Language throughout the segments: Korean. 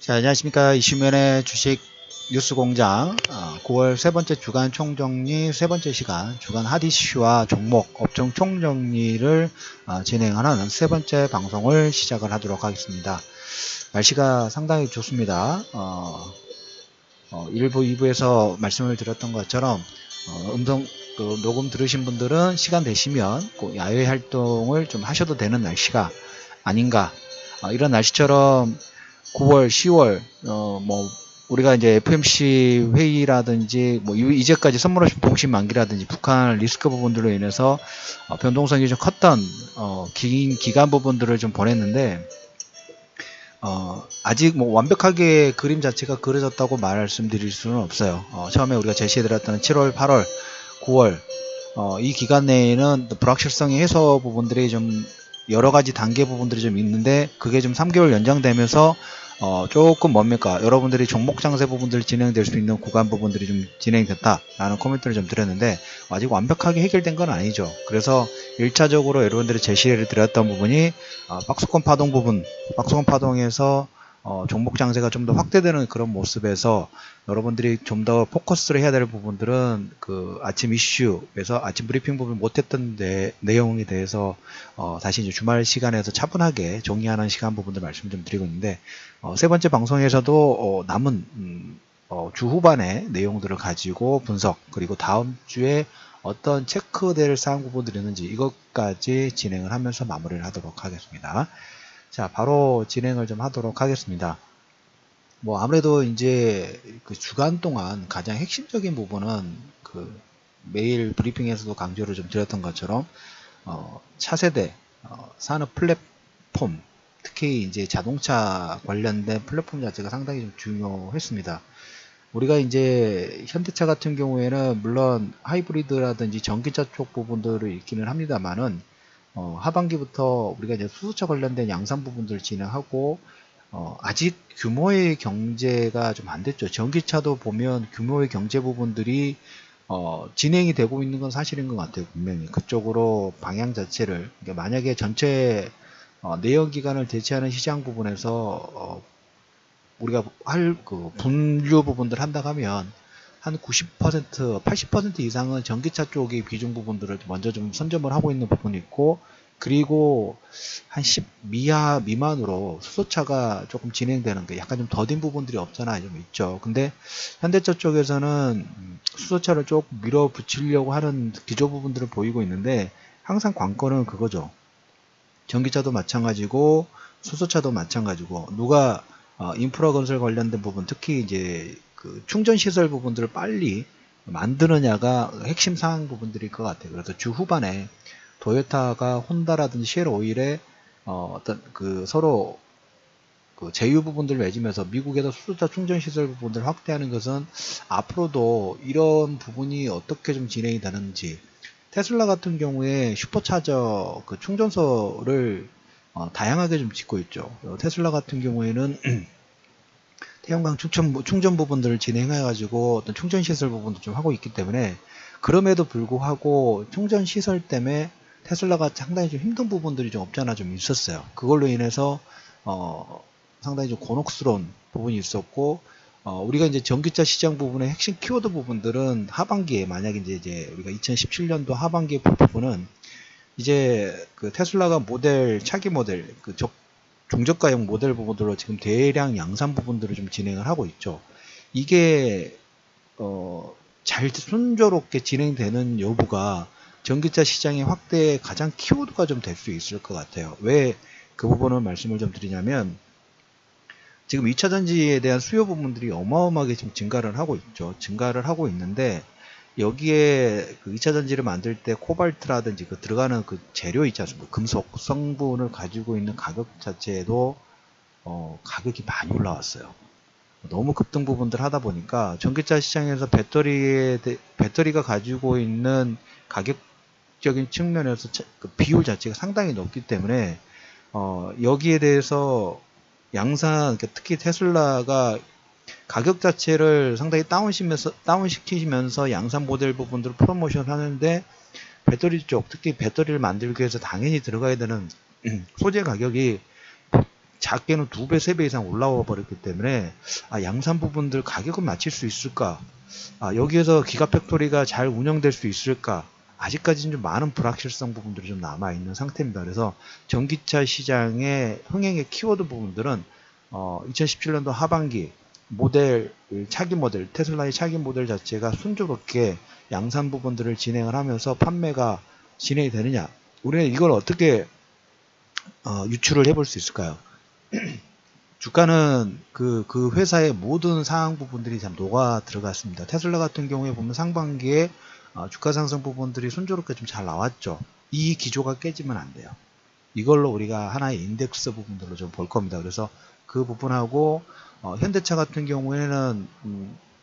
자, 안녕하십니까. 이슈면의 주식 뉴스공장 9월 세 번째 주간 총정리 세 번째 시간 주간 핫이슈와 종목 업종 총정리를 진행하는 세 번째 방송을 시작을 하도록 하겠습니다. 날씨가 상당히 좋습니다. 1부, 2부에서 말씀을 드렸던 것처럼 녹음 들으신 분들은 시간 되시면 꼭 야외 활동을 좀 하셔도 되는 날씨가 아닌가. 이런 날씨처럼 9월, 10월, 우리가 이제 FMC 회의라든지, 이제까지 선물없이 동시 만기라든지, 북한 리스크 부분들로 인해서, 변동성이 좀 컸던, 긴 기간 부분들을 좀 보냈는데, 아직 완벽하게 그림 자체가 그려졌다고 말씀드릴 수는 없어요. 처음에 우리가 제시해드렸던 7월, 8월, 9월, 이 기간 내에는 불확실성의 해소 부분들이 좀 여러 가지 단계 부분들이 좀 있는데, 그게 좀 3개월 연장되면서 조금 뭡니까? 여러분들이 종목 장세 부분들이 진행될 수 있는 구간 부분들이 좀 진행됐다라는 코멘트를 좀 드렸는데, 아직 완벽하게 해결된 건 아니죠. 그래서 1차적으로 여러분들이 제시를 드렸던 부분이 박스권 파동 부분, 박스권 파동에서 종목 장세가 좀 더 확대되는 그런 모습에서 여러분들이 좀 더 포커스를 해야 될 부분들은 그 아침 이슈에서 아침 브리핑 부분 못했던 내용에 대해서 다시 이제 주말 시간에서 차분하게 정리하는 시간 부분들 말씀 좀 드리고 있는데, 세 번째 방송에서도 남은 주 후반의 내용들을 가지고 분석, 그리고 다음 주에 어떤 체크될 사항 부분들이 있는지 이것까지 진행을 하면서 마무리를 하도록 하겠습니다. 자, 바로 진행을 좀 하도록 하겠습니다. 아무래도 이제 그 주간 동안 가장 핵심적인 부분은 그 매일 브리핑에서도 강조를 좀 드렸던 것처럼 차세대 산업 플랫폼, 특히 이제 자동차 관련된 플랫폼 자체가 상당히 좀 중요했습니다. 우리가 이제 현대차 같은 경우에는 물론 하이브리드라든지 전기차 쪽 부분들을 있기는 합니다만은 하반기부터 우리가 이제 수소차 관련된 양산 부분들을 진행하고 아직 규모의 경제가 좀 안 됐죠. 전기차도 보면 규모의 경제 부분들이 진행이 되고 있는 건 사실인 것 같아요. 분명히 그쪽으로 방향 자체를, 그러니까 만약에 전체 내연기관을 대체하는 시장 부분에서 우리가 그 분류 부분들 한다 하면 한 90%, 80% 이상은 전기차 쪽의 비중 부분들을 먼저 좀 선점을 하고 있는 부분이 있고, 그리고 한 10 미만으로 수소차가 조금 진행되는 게 약간 좀 더딘 부분들이 없잖아 좀 있죠. 근데 현대차 쪽에서는 수소차를 조금 밀어붙이려고 하는 기조 부분들을 보이고 있는데, 항상 관건은 그거죠. 전기차도 마찬가지고 수소차도 마찬가지고, 누가 인프라 건설 관련된 부분, 특히 이제 그 충전 시설 부분들을 빨리 만드느냐가 핵심 사항 부분들일 것 같아요. 그래서 주 후반에 도요타가 혼다라든지 쉘 오일에 어떤 그 서로 그 제휴 부분들을 맺으면서 미국에서 수소차 충전 시설 부분들을 확대하는 것은 앞으로도 이런 부분이 어떻게 좀 진행이 되는지, 테슬라 같은 경우에 슈퍼차저 그 충전소를 다양하게 좀 짓고 있죠. 테슬라 같은 경우에는 태양광 충전 부분들을 진행해가지고 어떤 충전 시설 부분도 좀 하고 있기 때문에, 그럼에도 불구하고 충전 시설 때문에 테슬라가 상당히 좀 힘든 부분들이 좀 없잖아 좀 있었어요. 그걸로 인해서 상당히 좀 곤혹스러운 부분이 있었고, 우리가 이제 전기차 시장 부분의 핵심 키워드 부분들은 하반기에, 만약에 이제 우리가 2017년도 하반기에 볼 부분은 이제 그 테슬라가 차기 모델, 그 중저가형 모델 부분들로 지금 대량 양산 부분들을 좀 진행을 하고 있죠. 이게 잘 순조롭게 진행되는 여부가 전기차 시장의 확대의 가장 키워드가 좀 될 수 있을 것 같아요. 왜 그 부분을 말씀을 좀 드리냐면, 지금 2차전지에 대한 수요 부분들이 어마어마하게 지금 증가를 하고 있죠. 증가를 하고 있는데, 여기에 그 2차전지를 만들 때 코발트라든지 그 들어가는 그 재료 있지 않습니까? 금속 성분을 가지고 있는 가격 자체에도 가격이 많이 올라왔어요. 너무 급등 부분들 하다 보니까 전기차 시장에서 배터리가 가지고 있는 가격적인 측면에서 그 비율 자체가 상당히 높기 때문에 여기에 대해서 양산, 특히 테슬라가 가격 자체를 상당히 다운시키면서 양산 모델 부분들을 프로모션 하는데, 배터리 쪽, 특히 배터리를 만들기 위해서 당연히 들어가야 되는 소재 가격이 작게는 2배, 3배 이상 올라와 버렸기 때문에 양산 부분들 가격은 맞출 수 있을까? 여기에서 기가팩토리가 잘 운영될 수 있을까? 아직까지는 좀 많은 불확실성 부분들이 좀 남아있는 상태입니다. 그래서 전기차 시장의 흥행의 키워드 부분들은 2017년도 하반기 모델, 차기 모델, 테슬라의 차기 모델 자체가 순조롭게 양산 부분들을 진행을 하면서 판매가 진행이 되느냐. 우리는 이걸 어떻게 유추를 해볼 수 있을까요? 주가는 그 회사의 모든 상황 부분들이 참 녹아 들어갔습니다. 테슬라 같은 경우에 보면 상반기에 주가 상승 부분들이 순조롭게 좀 잘 나왔죠. 이 기조가 깨지면 안 돼요. 이걸로 우리가 하나의 인덱스 부분들로 좀 볼 겁니다. 그래서 그 부분하고 현대차 같은 경우에는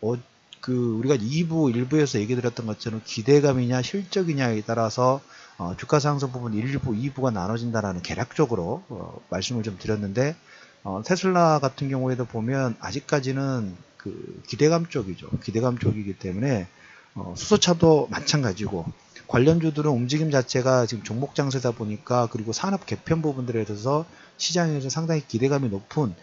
우리가 2부, 1부에서 얘기 드렸던 것처럼 기대감이냐 실적이냐에 따라서 주가 상승 부분 1부, 2부가 나눠진다라는 개략적으로 말씀을 좀 드렸는데 테슬라 같은 경우에도 보면 아직까지는 그 기대감 쪽이죠. 기대감 쪽이기 때문에 수소차도 마찬가지고 관련주들은 움직임 자체가 지금 종목 장세다 보니까 그리고 산업 개편 부분들에 대해서 시장에서 상당히 기대감이 높은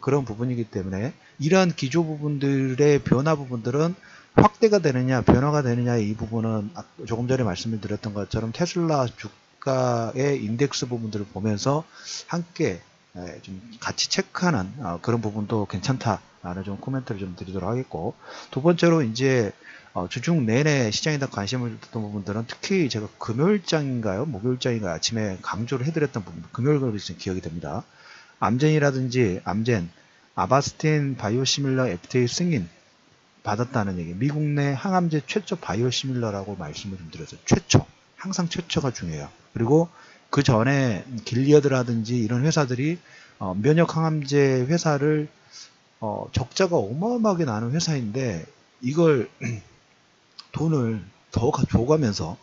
그런 부분이기 때문에 이러한 기조 부분들의 변화 부분들은 확대가 되느냐 변화가 되느냐 이 부분은 조금 전에 말씀을 드렸던 것처럼 테슬라 주가의 인덱스 부분들을 보면서 함께 좀 같이 체크하는 그런 부분도 괜찮다라는 좀 코멘트를 좀 드리도록 하겠고, 두 번째로 이제 주중 내내 시장에 대한 관심을 뒀던 부분들은 특히 제가 금요일장인가요 목요일장인가요 아침에 강조를 해드렸던 부분, 금요일로 기억이 됩니다. 암젠이라든지 아바스틴 바이오시밀러 FDA 승인 받았다는 얘기, 미국 내 항암제 최초 바이오시밀러라고 말씀을 좀 드렸어요. 최초, 항상 최초가 중요해요. 그리고 그 전에 길리어드라든지 이런 회사들이 면역 항암제 회사를 적자가 어마어마하게 나는 회사인데 이걸 돈을 더 줘가면서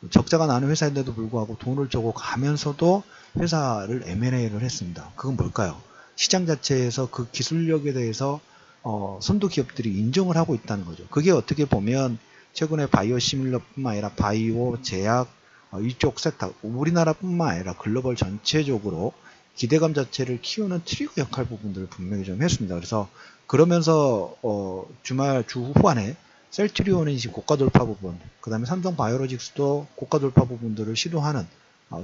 적자가 나는 회사인데도 불구하고 돈을 주고 가면서도 회사를 M&A를 했습니다. 그건 뭘까요? 시장 자체에서 그 기술력에 대해서 선도 기업들이 인정을 하고 있다는 거죠. 그게 어떻게 보면 최근에 바이오시밀러뿐만 아니라 바이오, 제약 이쪽 섹터, 우리나라뿐만 아니라 글로벌 전체적으로 기대감 자체를 키우는 트리거 역할 부분들을 분명히 좀 했습니다. 그래서 그러면서 주말 주 후반에 셀트리온의 고가 돌파 부분, 그 다음에 삼성 바이오로직스도 고가 돌파 부분들을 시도하는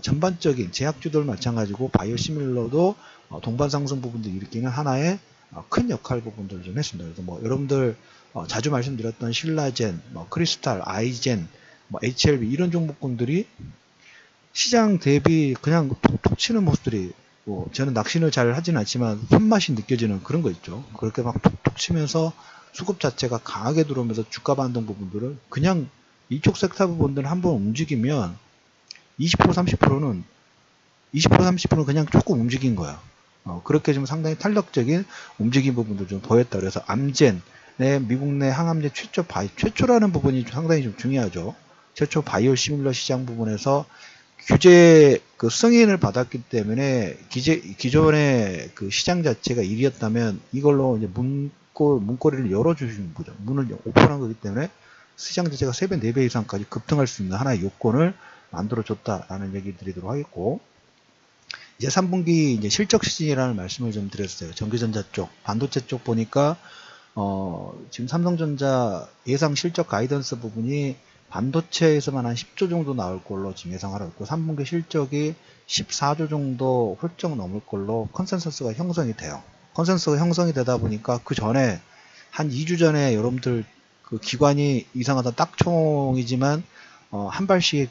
전반적인 제약주들 마찬가지고 바이오시밀러도 동반 상승 부분들 일으키는 하나의 큰 역할 부분들을 좀 했습니다. 그래서 뭐 여러분들 자주 말씀드렸던 신라젠, 크리스탈, 아이젠, HLB 이런 종목군들이 시장 대비 그냥 톡톡 치는 모습들이 저는 낚시를 잘 하지는 않지만 손맛이 느껴지는 그런 거 있죠. 그렇게 막 톡톡 치면서 수급 자체가 강하게 들어오면서 주가 반등 부분들을 그냥 이쪽 섹터 부분들 한번 움직이면 20% 30%는 30%는 그냥 조금 움직인 거야. 그렇게 좀 상당히 탄력적인 움직임 부분도 좀 보였다. 그래서 암젠, 미국 내 항암제 최초라는 부분이 상당히 좀 중요하죠. 최초 바이오 시밀러 시장 부분에서 규제 승인을 받았기 때문에 기존의 그 시장 자체가 1위였다면 이걸로 이제 문고리를 열어주시는 거죠. 문을 오픈한 거기 때문에 시장 자체가 3배, 4배 이상까지 급등할 수 있는 하나의 요건을 만들어줬다라는 얘기 드리도록 하겠고, 이제 3분기 이제 실적 시즌이라는 말씀을 좀 드렸어요. 전기전자 쪽, 반도체 쪽 보니까 지금 삼성전자 예상 실적 가이던스 부분이 반도체에서만 한 10조 정도 나올 걸로 지금 예상하고 있고 3분기 실적이 14조 정도 훌쩍 넘을 걸로 컨센서스가 형성이 돼요. 컨센서스가 형성이 되다 보니까 그 전에 한 2주 전에 여러분들 그 기관이 이상하다 딱총이지만 한 발씩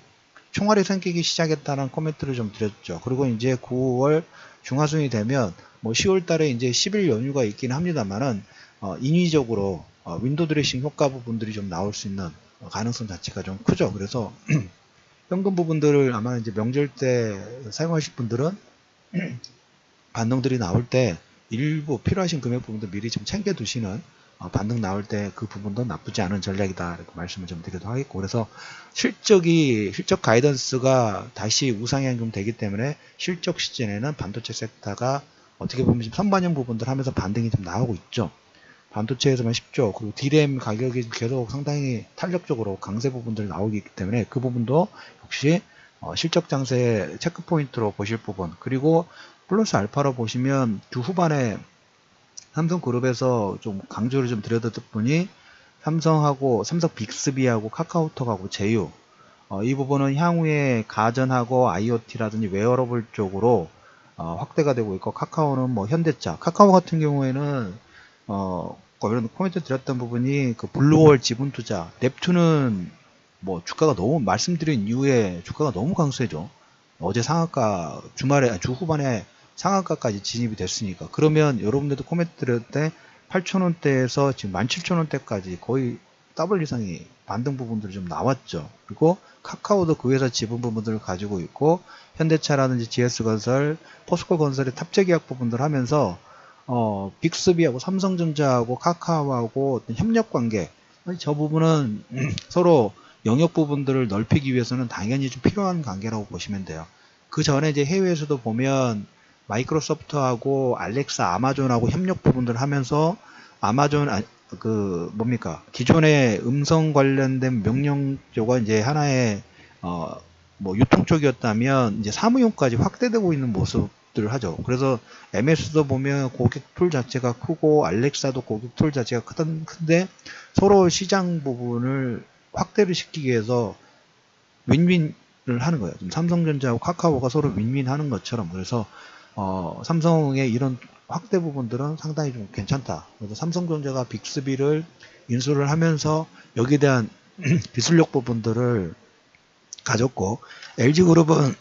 총알이 생기기 시작했다는 코멘트를 좀 드렸죠. 그리고 이제 9월 중하순이 되면 뭐 10월 달에 이제 10일 연휴가 있긴 합니다만은 인위적으로 윈도우 드레싱 효과 부분들이 좀 나올 수 있는 가능성 자체가 좀 크죠. 그래서 현금 부분들을 아마 이제 명절 때 사용하실 분들은 반등들이 나올 때 일부 필요하신 금액 부분도 미리 좀 챙겨 두시는 반등 나올 때 그 부분도 나쁘지 않은 전략이다 이렇게 말씀을 좀 드리도록 하겠고, 그래서 실적 가이던스가 다시 우상향 좀 되기 때문에 실적 시즌에는 반도체 섹터가 어떻게 보면 지금 선반영 부분들 하면서 반등이 좀 나오고 있죠. 반도체에서만 10조, 그리고 D램 가격이 계속 상당히 탄력적으로 강세 부분들 나오기 때문에 그 부분도 역시 실적 장세 체크 포인트로 보실 부분, 그리고 플러스 알파로 보시면 주 후반에 삼성그룹에서 좀 강조를 좀 드렸더니 삼성하고 삼성 빅스비하고 카카오톡하고 제휴, 이 부분은 향후에 가전하고 IoT라든지 웨어러블 쪽으로 확대가 되고 있고, 카카오는 뭐 현대차, 카카오 같은 경우에는 이런 코멘트 드렸던 부분이 그 블루월 지분 투자, 넵툰은 뭐 주가가 너무, 말씀드린 이후에 주가가 너무 강세죠. 어제 상한가, 주 후반에 상한가까지 진입이 됐으니까. 그러면 여러분들도 코멘트 드릴 때 8,000원대에서 지금 17,000원대까지 거의 더블 이상이 반등 부분들이 좀 나왔죠. 그리고 카카오도 그 회사 지분 부분들을 가지고 있고, 현대차라든지 GS건설, 포스코건설의 탑재 계약 부분들 하면서 빅스비하고 삼성전자하고 카카오하고 어떤 협력 관계, 저 부분은 서로 영역 부분들을 넓히기 위해서는 당연히 좀 필요한 관계라고 보시면 돼요. 그 전에 이제 해외에서도 보면 마이크로소프트하고 알렉사, 아마존하고 협력 부분들 하면서 아마존 기존의 음성 관련된 명령조가 이제 하나의 뭐 유통 쪽이었다면 이제 사무용까지 확대되고 있는 모습들을 하죠. 그래서 MS도 보면 고객 툴 자체가 크고 알렉사도 고객 툴 자체가 큰데 서로 시장 부분을 확대를 시키기 위해서 윈윈을 하는 거예요. 지금 삼성전자하고 카카오가 서로 윈윈 하는 것처럼. 그래서 삼성의 이런 확대 부분들은 상당히 좀 괜찮다. 그래서 삼성전자가 빅스비를 인수를 하면서 여기에 대한 기술력 부분들을 가졌고, LG그룹은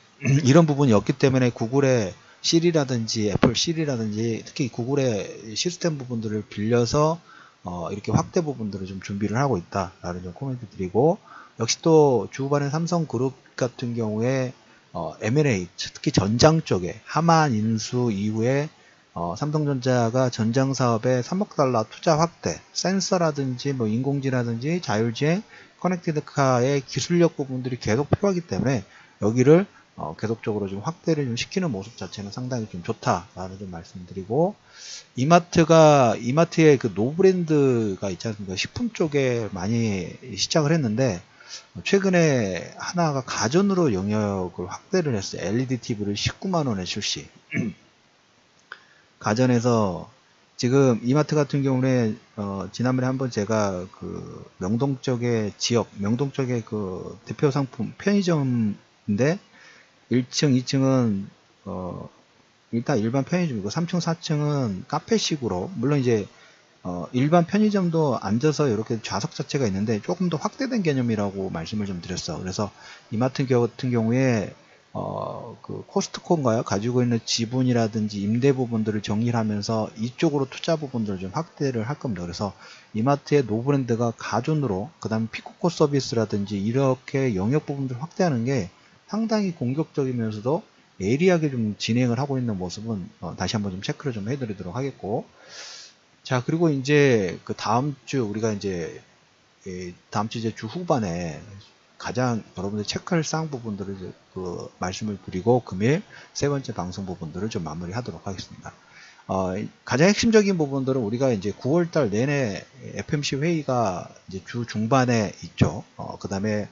이런 부분이 없기 때문에 구글의 시리라든지 애플 시리라든지 특히 구글의 시스템 부분들을 빌려서 이렇게 확대 부분들을 좀 준비를 하고 있다라는 좀 코멘트 드리고, 역시 또 주후반에 삼성그룹 같은 경우에 M&A, 특히 전장 쪽에 하만 인수 이후에 삼성전자가 전장 사업에 3억 달러 투자 확대, 센서라든지 뭐 인공지능이라든지 자율주행, 커넥티드카의 기술력 부분들이 계속 필요하기 때문에 여기를 계속적으로 좀 확대를 좀 시키는 모습 자체는 상당히 좀 좋다라는 좀 말씀드리고, 이마트의 그 노브랜드가 있지 않습니까? 식품 쪽에 많이 시작을 했는데 최근에 하나가 가전으로 영역을 확대를 했어요. LED TV를 19만원에 출시. 가전에서 지금 이마트 같은 경우에 지난번에 한번 제가 그 명동 쪽의 그 대표 상품 편의점인데 1층, 2층은 일단 일반 편의점이고 3층, 4층은 카페식으로, 물론 이제 일반 편의점도 앉아서 이렇게 좌석 자체가 있는데 조금 더 확대된 개념이라고 말씀을 좀 드렸어. 그래서 이마트 같은 경우에 그 코스트코인가요? 가지고 있는 지분이라든지 임대 부분들을 정리를 하면서 이쪽으로 투자 부분들을 좀 확대를 할 겁니다. 그래서 이마트의 노브랜드가 가전으로, 그 다음에 피코코 서비스라든지 이렇게 영역 부분들을 확대하는 게 상당히 공격적이면서도 예리하게 좀 진행을 하고 있는 모습은 다시 한번 좀 체크를 좀 해드리도록 하겠고, 자, 그리고 이제 그 다음 주 우리가 이제 다음 주 이제 주 후반에 가장 여러분들 체크할 사항 부분들을 그 말씀을 드리고 금일 세 번째 방송 부분들을 좀 마무리하도록 하겠습니다. 가장 핵심적인 부분들은 우리가 이제 9월달 내내 FMC 회의가 이제 주 중반에 있죠. 그 다음에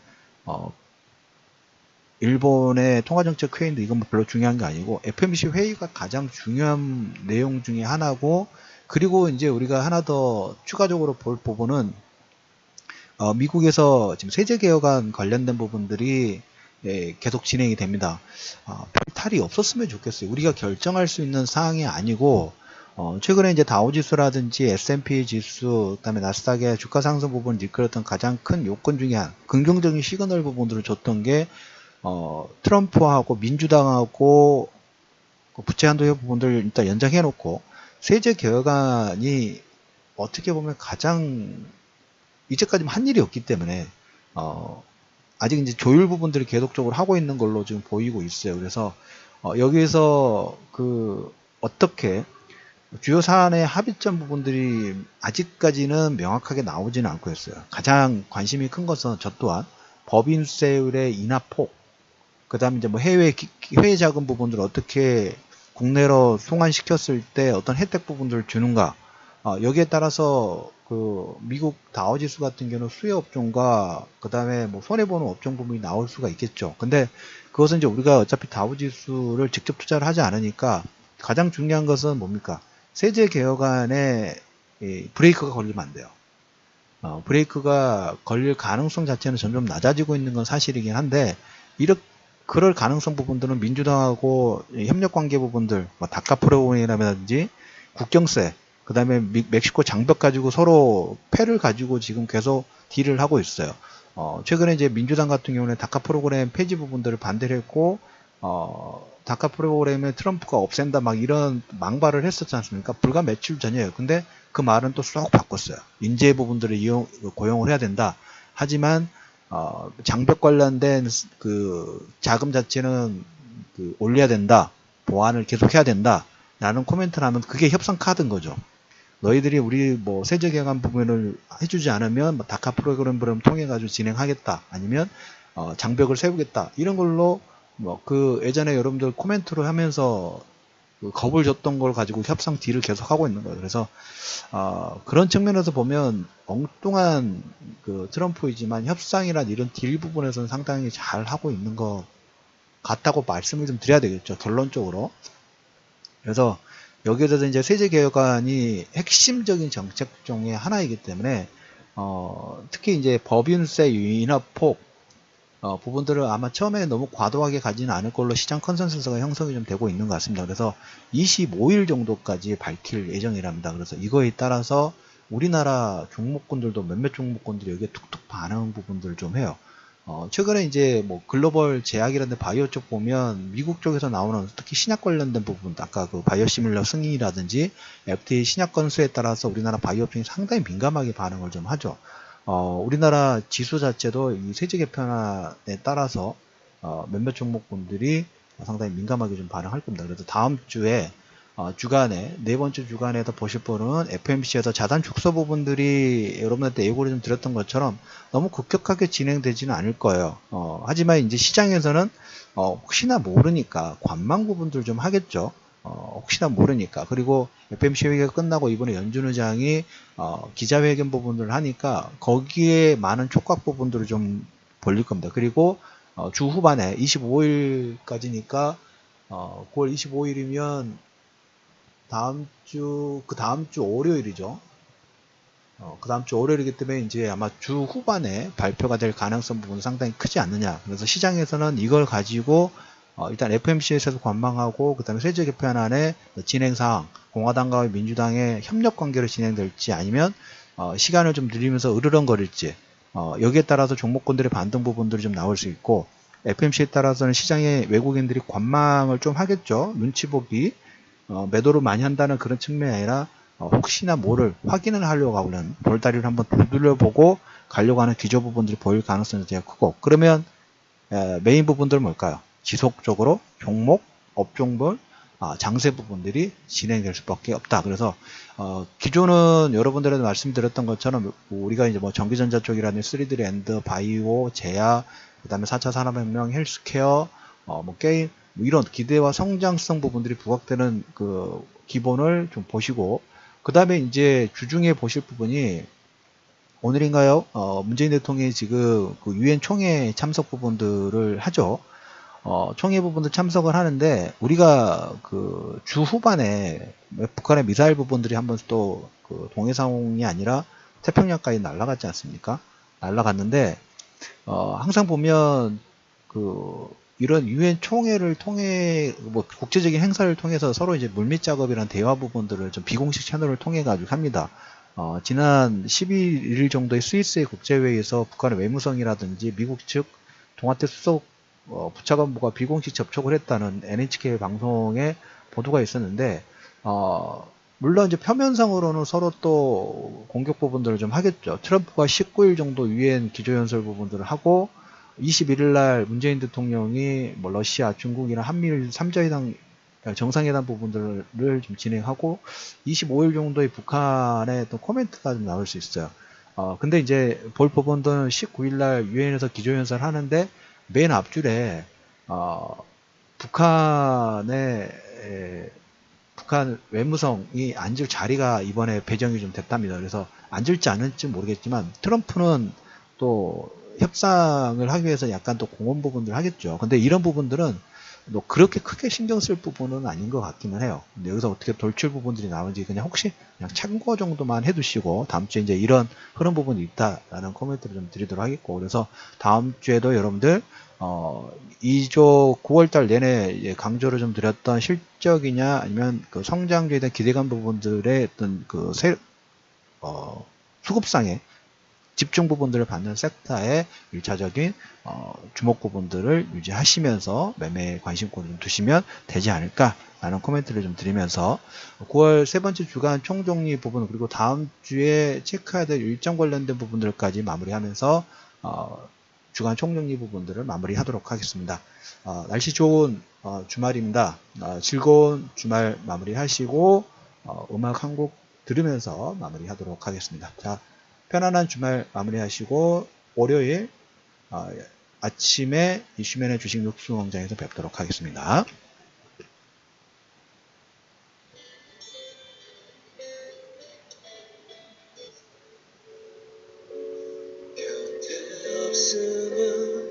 일본의 통화정책 회의인데 이건 별로 중요한 게 아니고 FMC 회의가 가장 중요한 내용 중에 하나고, 그리고 이제 우리가 하나 더 추가적으로 볼 부분은 미국에서 지금 세제개혁안 관련된 부분들이 계속 진행이 됩니다. 별 탈이 없었으면 좋겠어요. 우리가 결정할 수 있는 사항이 아니고 최근에 이제 다우지수라든지 S&P 지수, 그다음에 나스닥의 주가 상승 부분을 이끌었던 가장 큰 요건 중에 한 긍정적인 시그널 부분들을 줬던 게 트럼프하고 민주당하고 부채 한도 협 부분들을 일단 연장해 놓고 세제 개혁안이 어떻게 보면 가장 이제까지 한 일이 없기 때문에 아직 이제 조율 부분들을 계속적으로 하고 있는 걸로 지금 보이고 있어요. 그래서 여기에서 그 어떻게 주요 사안의 합의점 부분들이 아직까지는 명확하게 나오지는 않고 있어요. 가장 관심이 큰 것은 저 또한 법인세율의 인하폭, 그 다음에 이제 뭐 해외 자금 부분들을 어떻게 국내로 송환시켰을 때 어떤 혜택 부분들을 주는가, 여기에 따라서 그 미국 다우지수 같은 경우는 수혜 업종과 그 다음에 뭐 손해보는 업종 부분이 나올 수가 있겠죠. 근데 그것은 이제 우리가 어차피 다우지수를 직접 투자를 하지 않으니까 가장 중요한 것은 뭡니까? 세제 개혁안에 브레이크가 걸리면 안 돼요. 브레이크가 걸릴 가능성 자체는 점점 낮아지고 있는 건 사실이긴 한데, 그럴 가능성 부분들은 민주당하고 협력 관계 부분들, 뭐 다카 프로그램이라든지 국경세, 그 다음에 멕시코 장벽 가지고 서로 패를 가지고 지금 계속 딜을 하고 있어요. 최근에 이제 민주당 같은 경우는 다카 프로그램 폐지 부분들을 반대를 했고, 다카 프로그램을 트럼프가 없앤다 막 이런 망발을 했었지 않습니까? 불과 며칠 전이에요. 근데 그 말은 또 쏙 바꿨어요. 인재 부분들을 고용을 해야 된다. 하지만 장벽 관련된 그 자금 자체는 올려야 된다. 보완을 계속 해야 된다. 라는 코멘트를 하면 그게 협상 카드인 거죠. 너희들이 우리 뭐 세제 개혁안 부분을 해주지 않으면 뭐 다카 프로그램을 통해 가지고 진행하겠다. 아니면 장벽을 세우겠다. 이런 걸로 뭐 그 예전에 여러분들 코멘트로 하면서 그 겁을 줬던 걸 가지고 협상 딜을 계속 하고 있는 거예요. 그래서 그런 측면에서 보면 엉뚱한 그 트럼프이지만 협상이란 이런 딜 부분에서는 상당히 잘 하고 있는 것 같다고 말씀을 좀 드려야 되겠죠. 결론적으로. 그래서 여기에 대해서 이제 세제 개혁안이 핵심적인 정책 중에 하나이기 때문에 특히 이제 법인세 인하폭 부분들을 아마 처음에 너무 과도하게 가지는 않을 걸로 시장 컨센서스가 형성이 좀 되고 있는 것 같습니다. 그래서 25일 정도까지 밝힐 예정이랍니다. 그래서 이거에 따라서 우리나라 종목군들도 몇몇 종목군들이 여기에 툭툭 반응 부분들을 좀 해요. 최근에 이제 뭐 글로벌 제약이라든지 바이오 쪽 보면 미국 쪽에서 나오는 특히 신약 관련된 부분, 아까 그 바이오시밀러 승인이라든지 FDA 신약 건수에 따라서 우리나라 바이오 쪽이 상당히 민감하게 반응을 좀 하죠. 우리나라 지수 자체도 이 세제 개편안에 따라서 몇몇 종목군들이 상당히 민감하게 좀 반응할 겁니다. 그래서 다음 주에 주간에 네 번째 주간에서 보실 분은 FMC에서 자산 축소 부분들이 여러분한테 예고를 좀 드렸던 것처럼 너무 급격하게 진행되지는 않을 거예요. 하지만 이제 시장에서는 혹시나 모르니까 관망 부분들 좀 하겠죠. 혹시나 모르니까. 그리고 FMC 회의가 끝나고 이번에 연준 의장이 기자회견 부분들을 하니까 거기에 많은 촉각 부분들을 좀 벌릴 겁니다. 그리고 주 후반에 25일까지니까 9월 25일이면 그 다음 주 월요일이죠. 그 다음 주 월요일이기 때문에 이제 아마 주 후반에 발표가 될 가능성 부분은 상당히 크지 않느냐. 그래서 시장에서는 이걸 가지고 일단 FMC에서도 관망하고 그 다음에 세제 개편안의 진행사항, 공화당과 민주당의 협력 관계로 진행될지 아니면 시간을 좀 늘리면서 으르렁거릴지 여기에 따라서 종목군들의 반등 부분들이 좀 나올 수 있고 FMC에 따라서는 시장의 외국인들이 관망을 좀 하겠죠. 눈치 보기 매도를 많이 한다는 그런 측면이 아니라 혹시나 뭐를 확인을 하려고 하는 돌다리를 한번 두들려보고 가려고 하는 기저 부분들이 보일 가능성이 되게 크고 그러면 메인 부분들은 뭘까요? 지속적으로 종목, 업종별, 장세 부분들이 진행될 수밖에 없다. 그래서 기존은 여러분들한테 말씀드렸던 것처럼 우리가 이제 뭐 전기전자 쪽이라든지 3D 랜드, 바이오, 제약, 그다음에 4차 산업혁명, 헬스케어, 뭐 게임 이런 기대와 성장성 부분들이 부각되는 그 기본을 좀 보시고 그 다음에 이제 주중에 보실 부분이 오늘인가요? 문재인 대통령이 지금 그 유엔 총회 참석 부분들을 하죠. 총회 부분들 참석을 하는데 우리가 그 주 후반에 북한의 미사일 부분들이 한번 또 그 동해상이 아니라 태평양까지 날아갔지 않습니까? 날아갔는데 항상 보면 그 이런 유엔 총회를 통해 뭐 국제적인 행사를 통해서 서로 이제 물밑 작업이란 대화 부분들을 좀 비공식 채널을 통해 가지고 합니다. 지난 11일 정도의 스위스의 국제회의에서 북한의 외무성이라든지 미국 측 동아태 수석 부차관보가 비공식 접촉을 했다는 NHK 방송에 보도가 있었는데 물론 이제 표면상으로는 서로 또 공격 부분들을 좀 하겠죠. 트럼프가 19일 정도 유엔 기조연설 부분들을 하고 21일 날 문재인 대통령이 뭐 러시아, 중국이나 한미일 3자회담 정상회담 부분들을 좀 진행하고 25일 정도의 북한의 또 코멘트가 좀 나올 수 있어요. 근데 이제 볼 부분들은 19일 날 유엔에서 기조연설을 하는데 맨 앞줄에 북한 외무성이 앉을 자리가 이번에 배정이 좀 됐답니다. 그래서 앉을지 않을지 모르겠지만 트럼프는 또 협상을 하기 위해서 약간 또 공헌 부분들 하겠죠. 근데 이런 부분들은 뭐 그렇게 크게 신경 쓸 부분은 아닌 것 같기는 해요. 근데 여기서 어떻게 돌출 부분들이 나오는지 그냥 혹시 그냥 참고 정도만 해두시고 다음 주에 이제 이런 흐름 부분이 있다라는 코멘트를 좀 드리도록 하겠고, 그래서 다음 주에도 여러분들 2조 9월달 내내 강조를 좀 드렸던 실적이냐 아니면 그 성장주에 대한 기대감 부분들의 어떤 그 수급상의 집중 부분들을 받는 섹터의 1차적인 주목 부분들을 유지하시면서 매매에 관심권을 좀 두시면 되지 않을까라는 코멘트를 좀 드리면서 9월 세 번째 주간 총정리 부분, 그리고 다음 주에 체크해야 될 일정 관련된 부분들까지 마무리하면서 주간 총정리 부분들을 마무리하도록 하겠습니다. 날씨 좋은 주말입니다. 즐거운 주말 마무리하시고 음악 한 곡 들으면서 마무리하도록 하겠습니다. 자, 편안한 주말 마무리하시고 월요일 아침에 이슈맨의 주식 뉴스공장에서 뵙도록 하겠습니다. 곁에 없으면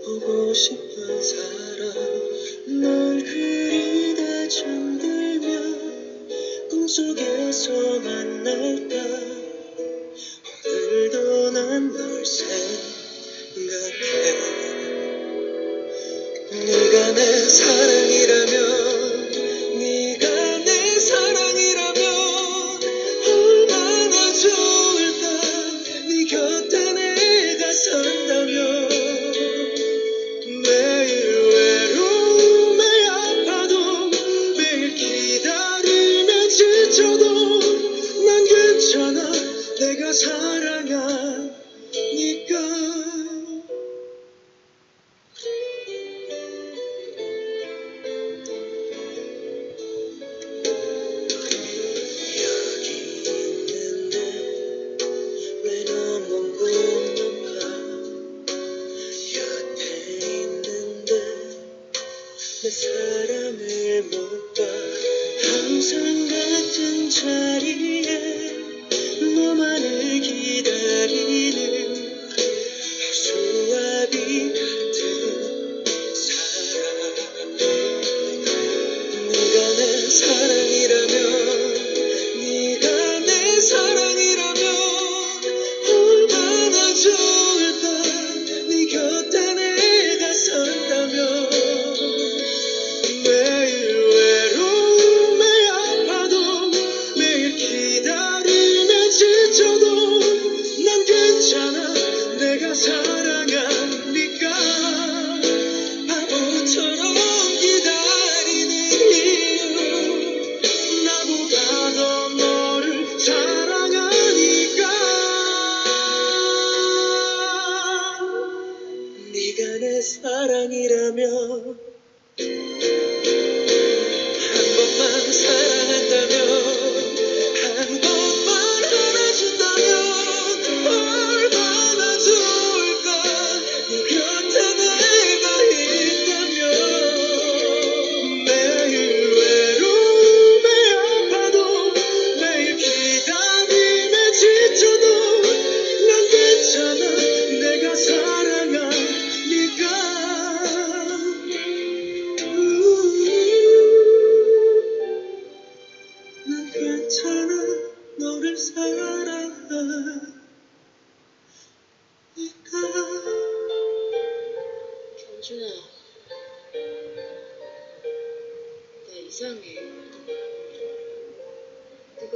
보고 싶은 사람, 널 그리다 잠들면 꿈속에서 만날까. 오늘도 난 널 생각해. 네가 내 사랑이라면, 네가 내 사랑이라면 얼마나 좋을까. 네 곁에 내가 산다면 매일 외로움에 아파도 매일 기다리며 지쳐도 난 괜찮아. 내가 사랑하니까. 여기 있는데 왜 너만 묻는가. 곁에 있는데 내 사랑을 못 봐. 항상 같은 자리에 너만을 기다리는 수압이 같은 사람. 네가 내 사랑이라면, 네가 내 사랑이라면 얼마나 좋을까. 네 곁에 내가 산다면 매일 외로움에 아파도 매일 기다리며 지쳐도 난 괜찮아. 내가 사랑하니까. 바보처럼 기다리는 이유, 나보다 더 너를 사랑하니까. 네가 내 사랑이라면, 한 번만 사랑한다면, 한 번만 안아준다면 얼마나 좋을까. 네 곁에 내가 있다면 매일 외로움에 아파도 매일 기다림에 지쳐도 난 괜찮아. 내가 사랑하니까. 난 괜찮아. 너를 사랑하니까. 경준아, 나 이상해. 네가